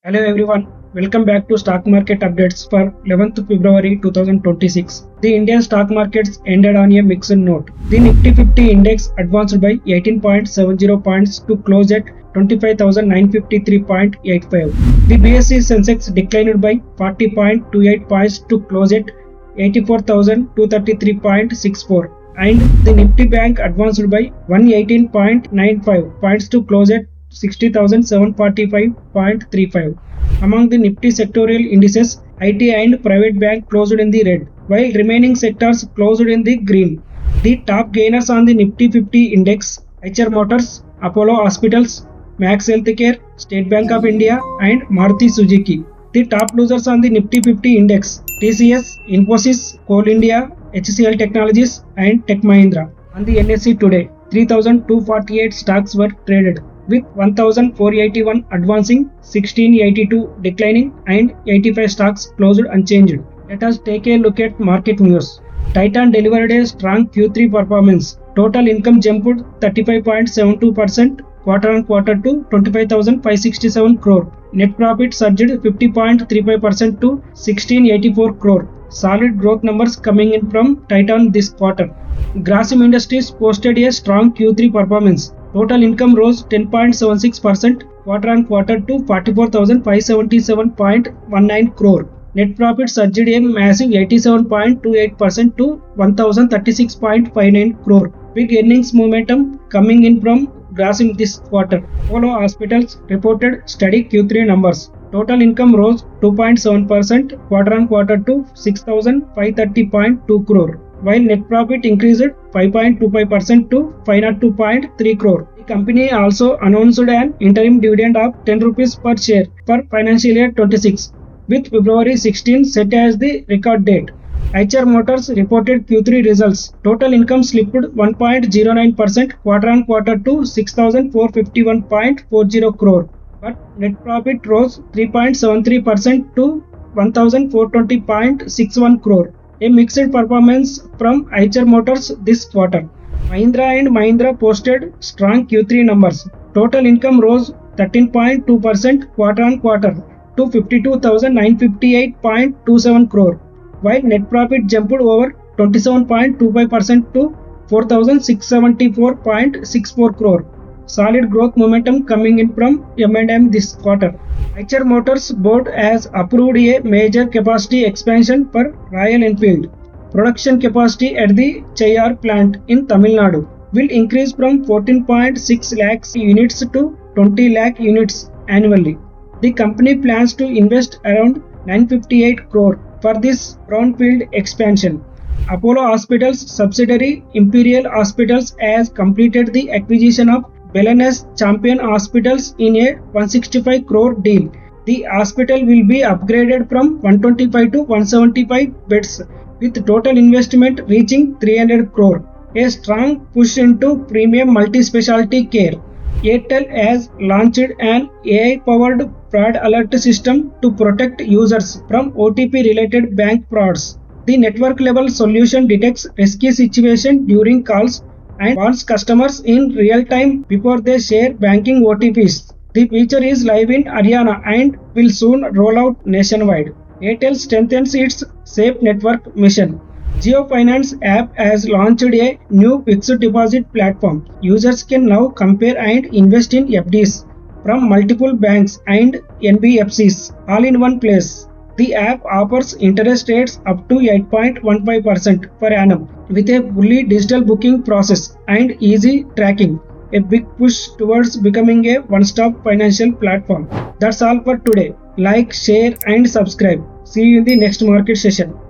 Hello everyone, welcome back to stock market updates for 11th February 2026. The Indian stock markets ended on a mixed note. The Nifty 50 index advanced by 18.70 points to close at 25,953.85. The BSE Sensex declined by 40.28 points to close at 84,233.64. And the Nifty Bank advanced by 118.95 points to close at 60,745.35. Among the Nifty sectorial indices, IT and private bank closed in the red, while remaining sectors closed in the green. The top gainers on the Nifty 50 index, HR Motors, Apollo Hospitals, Max Healthcare, State Bank of India and Maruti Suzuki. The top losers on the Nifty 50 index, TCS, Infosys, Coal India, HCL Technologies and Tech Mahindra. On the NSE today, 3,248 stocks were traded, with 1,481 advancing, 1,682 declining and 85 stocks closed unchanged. Let us take a look at market news. Titan delivered a strong Q3 performance. Total income jumped 35.72% quarter-on-quarter to 25,567 crore. Net profit surged 50.35% to 1,684 crore. Solid growth numbers coming in from Titan this quarter. Grasim Industries posted a strong Q3 performance. Total income rose 10.76% quarter-on-quarter to 44,577.19 crore. Net profit surged a massive 87.28% to 1,036.59 crore. Big earnings momentum coming in from Grasim this quarter. Apollo Hospitals reported steady Q3 numbers. Total income rose 2.7% quarter-on-quarter to 6,530.2 crore. While net profit increased 5.25% to 502.3 crore. The company also announced an interim dividend of 10 rupees per share for financial year 26, with February 16 set as the record date. HR Motors reported Q3 results. Total income slipped 1.09% quarter-on-quarter to 6,451.40 crore, but net profit rose 3.73% to 1,420.61 crore. A mixed performance from HR Motors this quarter. Mahindra and Mahindra posted strong Q3 numbers. Total income rose 13.2% quarter-on-quarter to 52,958.27 crore, while net profit jumped over 27.25% to 4,674.64 crore. Solid growth momentum coming in from M&M this quarter. HR Motors board has approved a major capacity expansion for Royal Enfield. Production capacity at the Cheyyar plant in Tamil Nadu will increase from 14.6 lakhs units to 20 lakh units annually. The company plans to invest around 958 crore for this brownfield expansion. Apollo Hospitals subsidiary Imperial Hospitals has completed the acquisition of Wellness Champion Hospitals in a 165 crore deal. The hospital will be upgraded from 125 to 175 beds, with total investment reaching 300 crore. A strong push into premium multi-specialty care. Airtel has launched an AI-powered fraud alert system to protect users from OTP-related bank frauds. The network-level solution detects risky situations during calls and warns customers in real time before they share banking OTPs. The feature is live in Haryana and will soon roll out nationwide. Airtel strengthens its safe network mission. JioFinance app has launched a new fixed deposit platform. Users can now compare and invest in FDs from multiple banks and NBFCs all in one place. The app offers interest rates up to 8.15% per annum with a fully digital booking process and easy tracking. A big push towards becoming a one-stop financial platform. That's all for today. Like, share and subscribe. See you in the next market session.